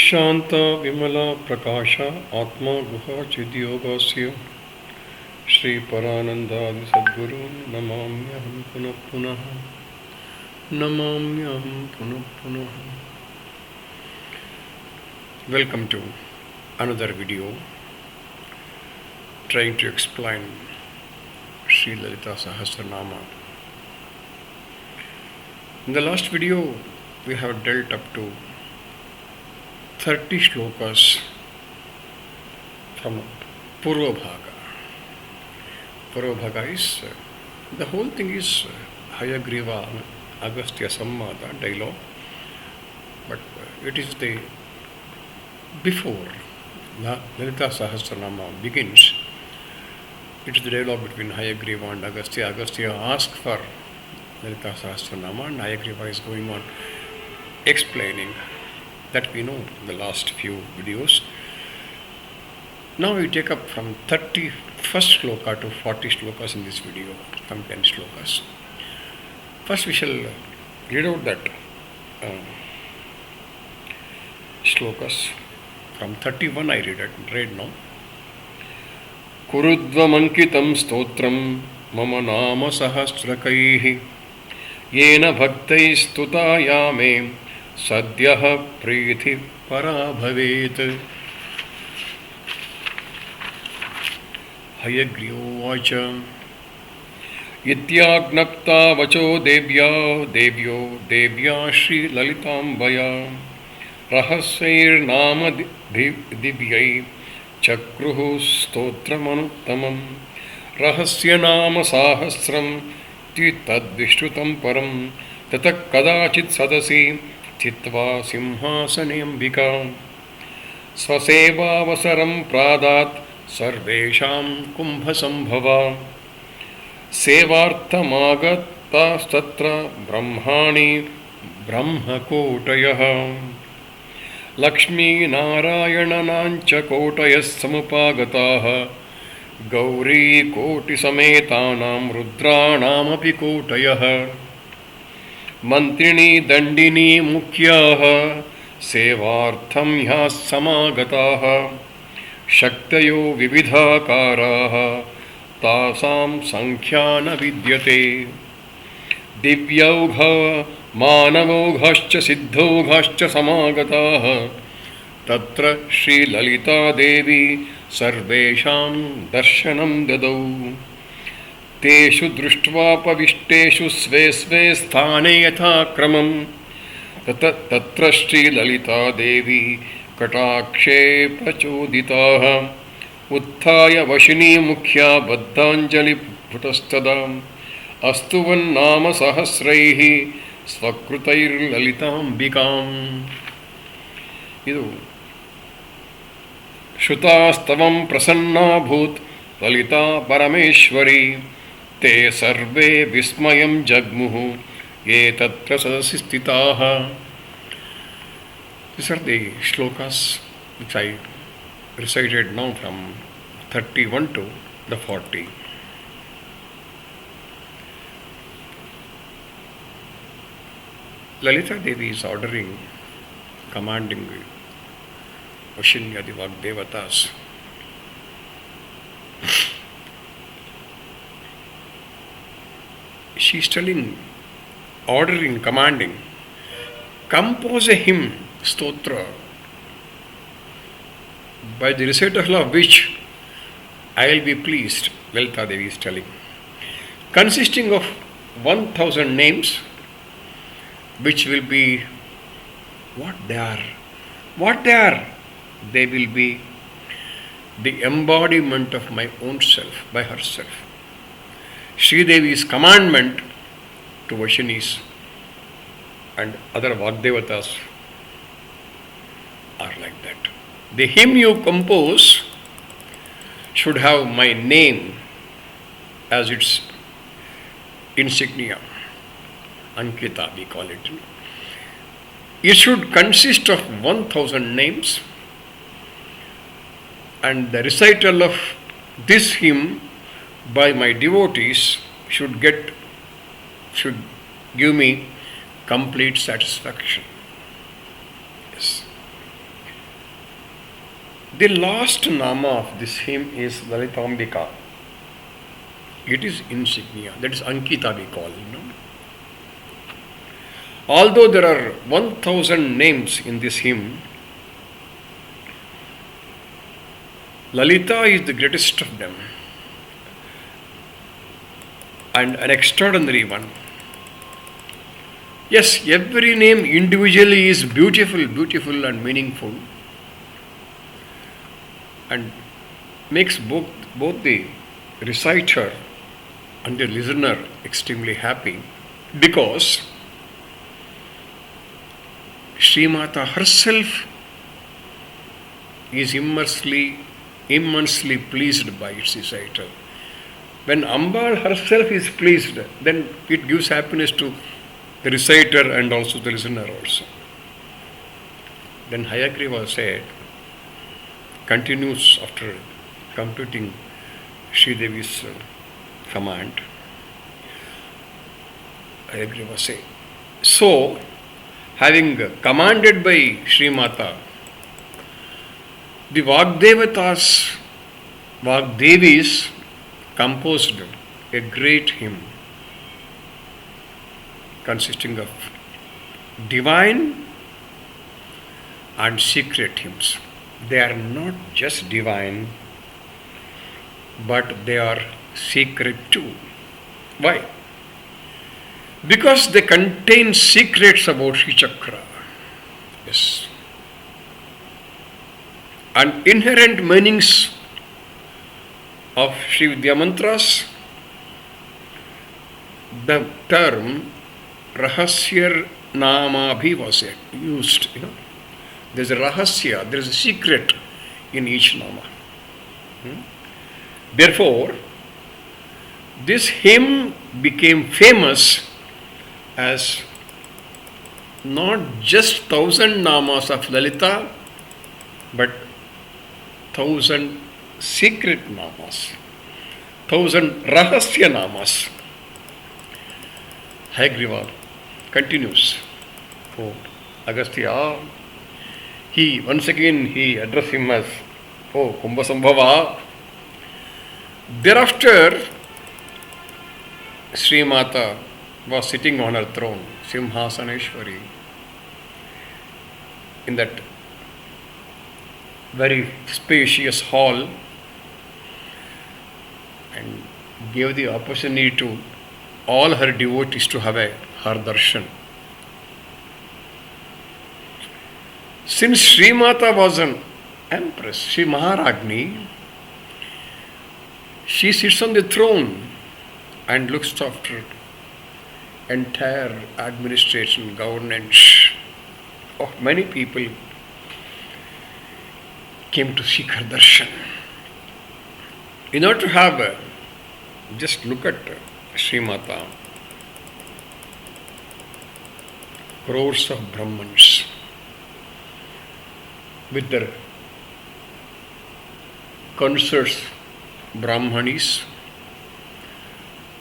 शांता विमला प्रकाशा आत्मा गुहा चिद्योगास्य श्री परानंदादि सद्गुरून् नमाम्यहं पुनः पुनः नमाम्यहं पुनः पुनः. Welcome to another video trying to explain Sri Lalita Sahasranama. In the last video we have dealt up to 30 shlokas from Poorvabhaga. Poorvabhaga is, the whole thing is Hayagriva Agastya Sammada dialogue, but it is the, before Lalita Sahasranama begins, it is the dialogue between Hayagriva and Agastya. Agastya asks for Lalita Sahasranama and Hayagriva is going on explaining. That we know in the last few videos. Now we take up from 31st shloka to 40 shlokas in this video, from 10 shlokas. First we shall read out that shlokas. From 31 I read now. Kurudvamankitam stotram mama nama sahasrakaihi yena bhaktai stutayame सद्यः प्रीति परा भवेत्. हयग्रीवोवाच इत्याज्ञप्ता वचो देव्यो देव्या श्रीललिताम्बया रहस्यैर्नाम दिव्यै चक्रुः स्तोत्रमनुत्तमम् रहस्यनाम साहस्रं तद्विश्रुतं परं ततः कदाचित् सदसि चित्वा सिंहासनेऽम्बिका स्वसेवावसरं प्रादात् सर्वेषां कुम्भसम्भवा सेवार्थमागतास्तत्र ब्रह्माणि ब्रह्मकोटयः लक्ष्मीनारायणनाञ्च कोटयः समुपागताः गौरीकोटिसमेतानां रुद्राणामपि कोटयः मन्त्रिणी दण्डिनी मुख्याः सेवार्थं ह्यः समागताः शक्तयो विविधाकाराः तासां संख्या न विद्यते दिव्यौघ मानवौघश्च सिद्धौघश्च समागताः तत्र श्रीललिता देवी सर्वेषां दर्शनं ददौ तेषु दृष्ट्वापविष्टेषु स्वे स्वे स्थाने यथाक्रमं तत्र श्रीललिता देवी कटाक्षे प्रचोदिताः उत्थाय वशिनी मुख्या बद्धाञ्जलिपुटस्तदा अस्तुवन्नाम सहस्रैः स्वकृतैर्ललिताम्बिकाम्. इदु श्रुतास्तवं प्रसन्नाभूत् ललिता परमेश्वरी ते सर्वे विस्मयं जग्मुः ये तत्र सदसि स्थिताः. These are the shlokas which I recited now from 31 to the 40. Lalita Devi is ordering, commanding Vashinyadi Vagdevatas she is telling, ordering, commanding, compose a hymn, stotra, by the recital of which I will be pleased, Lalita Devi is telling, consisting of 1000 names, which will be what they are. What they are? They will be the embodiment of my own self, by herself. Sri Devi's commandment to Vashinis and other Vagdevatas are like that. The hymn you compose should have my name as its insignia. Ankita we call it. It should consist of 1000 names, and the recital of this hymn by my devotees should give me complete satisfaction. Yes. The last nama of this hymn is Lalitambika. It is insignia. That is Ankita we call. Although there are 1000 names in this hymn, Lalita is the greatest of them and an extraordinary one. Yes, every name individually is beautiful and meaningful and makes both the reciter and the listener extremely happy, because Srimata herself is immensely pleased by its recital. When Ambal herself is pleased, then it gives happiness to the reciter and also the listener also. Then Hayagriva said, continues after completing Sridevi's command. Hayagriva said, so, having commanded by Srimata, the Vagdevis composed a great hymn consisting of divine and secret hymns. They are not just divine, but they are secret too. Why? Because they contain secrets about Sri Chakra. Yes. And inherent meanings of Sri Vidya Mantras. The term Sahasranama was used. There is a rahasya, there is a secret in each nama. Therefore, this hymn became famous as not just 1000 namas of Lalita, but 1000 secret namas, 1000 rahasya namas. Hayagriva continues. Oh, Agastya, once again he addressed him as, oh, Kumbhasambhava. Thereafter, Sri Mata was sitting on her throne, Simhasaneshwari, in that very spacious hall, and gave the opportunity to all her devotees to have her darshan. Since Sri Mata was an empress, Sri Maharagni, she sits on the throne and looks after entire administration, governance of many people came to seek her darshan. In order to have just look at Sri Mata, crores of Brahmans with their consorts, Brahmanis,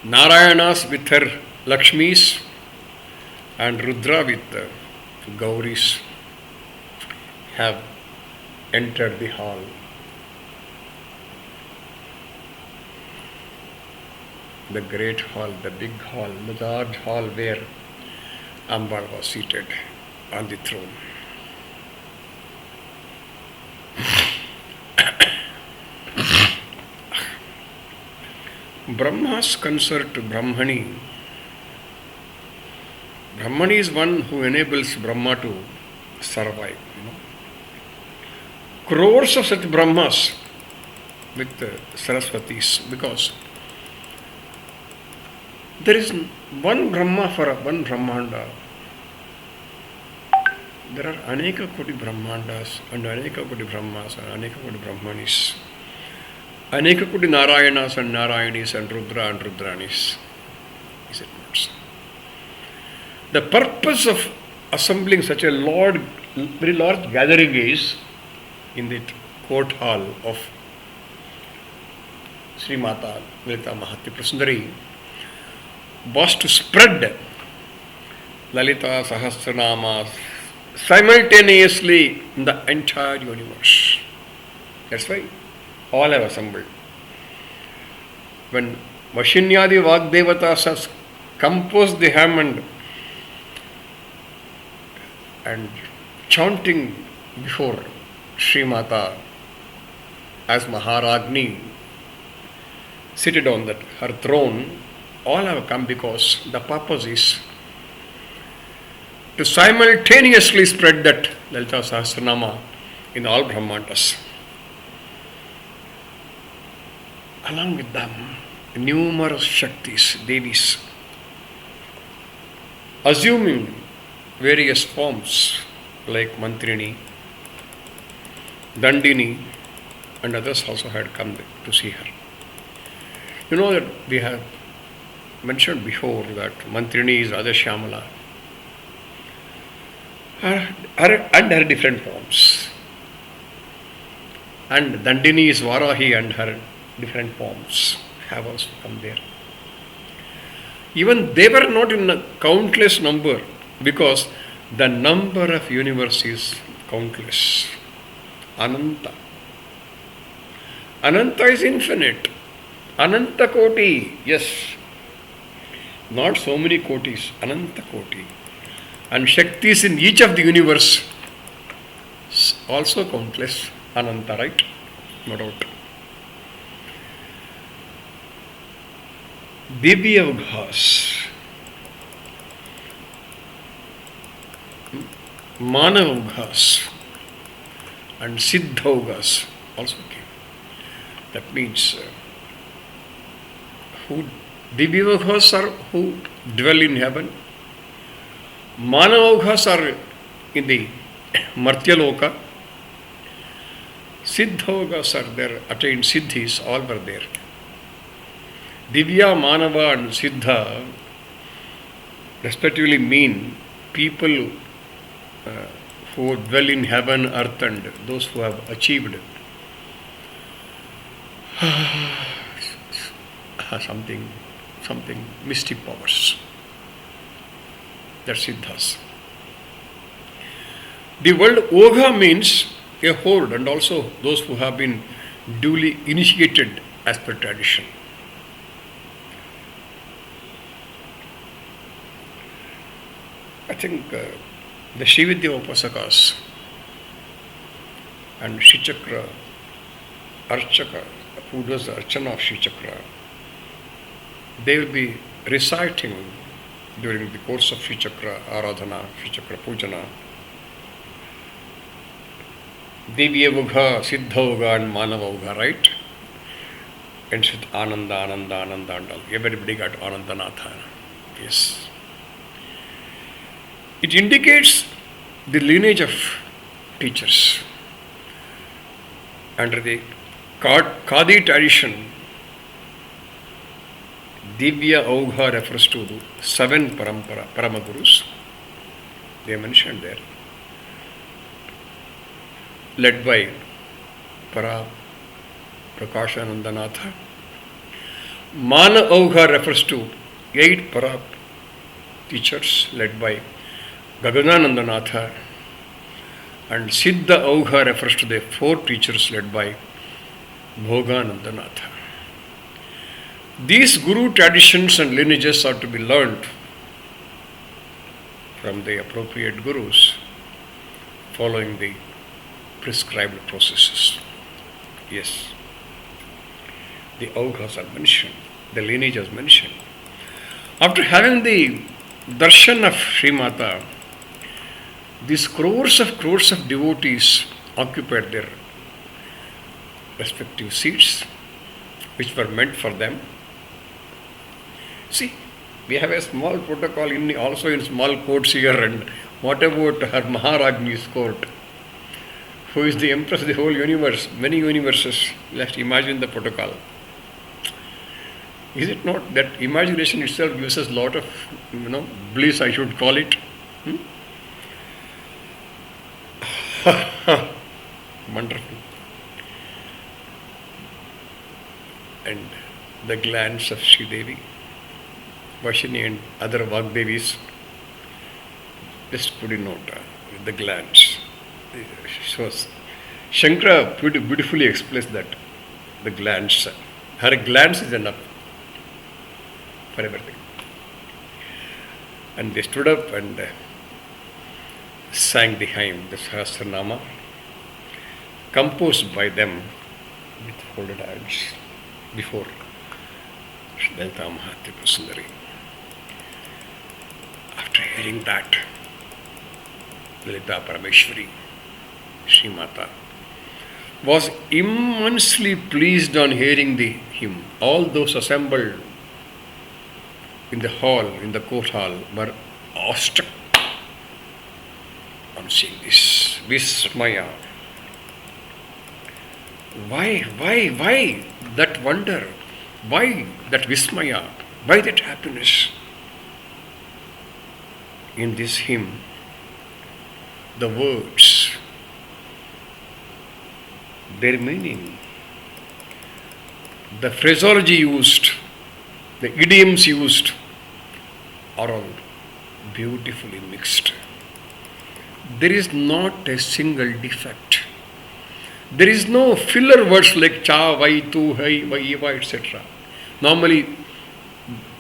Narayanas with her Lakshmis, and Rudra with Gauris have entered the hall. The great hall, the big hall, the large hall where Ambal was seated on the throne. Brahma's consort Brahmani. Brahmani is one who enables Brahma to survive. Crores of such Brahmas with Saraswatis, because there is one Brahma for one Brahmanda. There are Aneka Koti Brahmandas and Aneka Koti Brahmas and Aneka Koti Brahmanis. Aneka Koti Narayanas and Narayanis and Rudra and Rudranis. Is it not so? The purpose of assembling such a very large gathering is in the court hall of Sri Mata Lalita Mahatya Prasundari was to spread Lalita Sahasranama simultaneously in the entire universe. That's why all have assembled. When Vashinyadi Vagdevatas has composed the hymn and chanting before Sri Mata as Maharagni seated on that her throne, all have come because the purpose is to simultaneously spread that Lalita Sahasranama in all Brahmandas. Along with them, numerous Shaktis, Devis, assuming various forms like Mantrini, Dandini, and others also had come to see her. You know that we have mentioned before that Mantrini is Radha Shyamala and her different forms. And Dandini is Varahi and her different forms have also come there. Even they were not in a countless number because the number of universe is countless. Ananta. Ananta is infinite. Ananta Koti, yes. Not so many Kotis, Ananta Koti. And Shaktis in each of the universe also countless. Ananta, right? No doubt. Divyavghas, Manavghas, and Siddhavghas also came. That means who Divyavghas are who dwell in heaven. Manavghas are in the Martyaloka. Siddhavghas are there, attained Siddhis, all were there. Divya, Manava and Siddha respectively mean people who dwell in heaven, earth and those who have achieved something mystic powers. That's Siddhas. The word Ogha means a horde and also those who have been duly initiated as per tradition. I think the Srividya Upasakas and Shri Chakra Archaka, who does the Archana of Shri Chakra, they will be reciting during the course of Shri Chakra Aradhana, Shri Chakra Pujana, Divyavugha, Siddhavugha and Manavugha, right? And with Ananda, Ananda, Ananda, and all. Everybody got Anandanatha. Yes. It indicates the lineage of teachers. Under the Kadi tradition, Divya Augha refers to the 7 Paramagurus. They are mentioned there. Led by Prakashanandanatha. Mana Augha refers to 8 Para teachers led by Gagananandanatha, and Siddha Augha refers to the 4 teachers led by Bhoganandanatha. These guru traditions and lineages are to be learnt from the appropriate gurus following the prescribed processes. Yes, the Aughas are mentioned, the lineage is mentioned. After having the darshan of Sri Mata, these crores of devotees occupied their respective seats, which were meant for them. See, we have a small protocol also in small courts here, and what about her Maharagni's court, who is the empress of the whole universe, many universes? Let's imagine the protocol. Is it not that imagination itself gives us a lot of, bliss, I should call it? Wonderful. And the glance of Sri Devi, Vashini and other Vagdevis, just put in note the glance. Shows Shankara beautifully explains that the glance, her glance is enough for everything. And they stood up and sang the hymn, the Sahasranama, composed by them with folded hands before Lalita Mahatripura Sundari. After hearing that, Lalita Parameshwari, Sri Mata, was immensely pleased on hearing the hymn. All those assembled in the hall, in the court hall, were awestruck on seeing this. Vismaya. Why that wonder? Why that Vismaya? Why that happiness? In this hymn, the words, their meaning, the phraseology used, the idioms used are all beautifully mixed. There is not a single defect. There is no filler words like cha, vai, tu, hai, vai, eva, etc. Normally,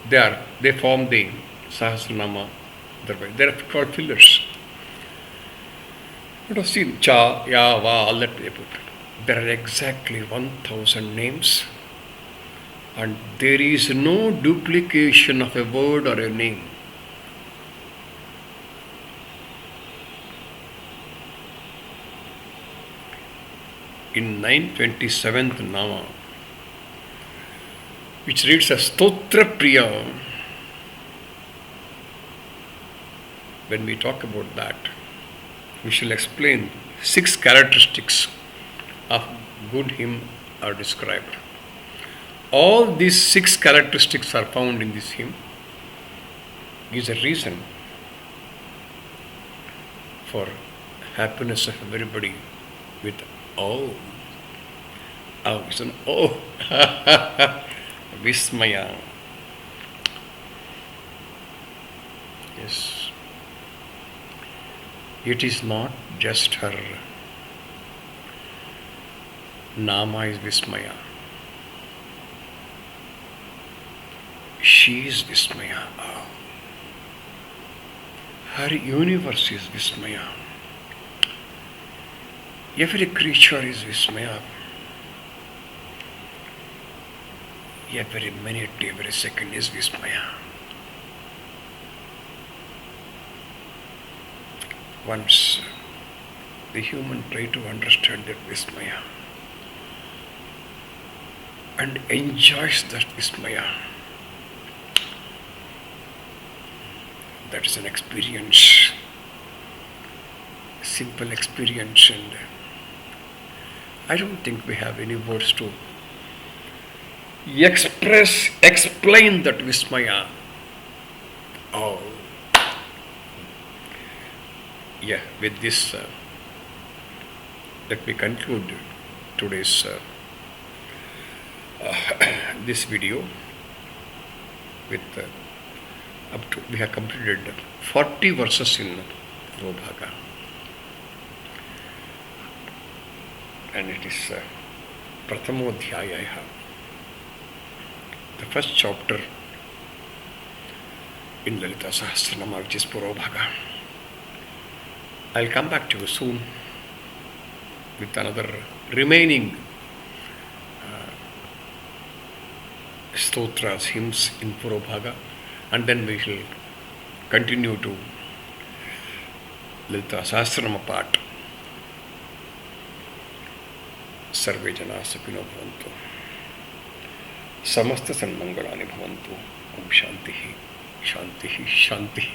they form the Sahasranama. They are called fillers. You have seen cha, ya, va, all that they put. There are exactly 1000 names, and there is no duplication of a word or a name. In 927th Nama, which reads as Stotra Priya, when we talk about that, we shall explain 6 characteristics of good hymn are described. All these 6 characteristics are found in this hymn. Gives a reason for happiness of everybody with oh. Oh, it's an oh. Vismaya. Yes. It is not just her. Nama is Vismaya. She is Vismaya. Oh. Her universe is Vismaya. Every creature is Vismaya. Every minute, every second is Vismaya. Once the human try to understand that Vismaya and enjoys that Vismaya, that is an experience, simple experience, and I don't think we have any words to explain that Vismaya. Oh, yeah, with this, let me conclude today's this video with we have completed 40 verses in Poorvabhaga, and it is Prathamodhyaya, the first chapter in Lalita Sahasranama, which is Poorvabhaga. I'll come back to you soon with another remaining stotras, hymns in Poorvabhaga, and then we shall continue to Lalita Sahasranama part. Sarve jana sukhino bhavantu. Samasta sanmangalani bhavantu. Om Shantihi, Shantihi, Shantihi.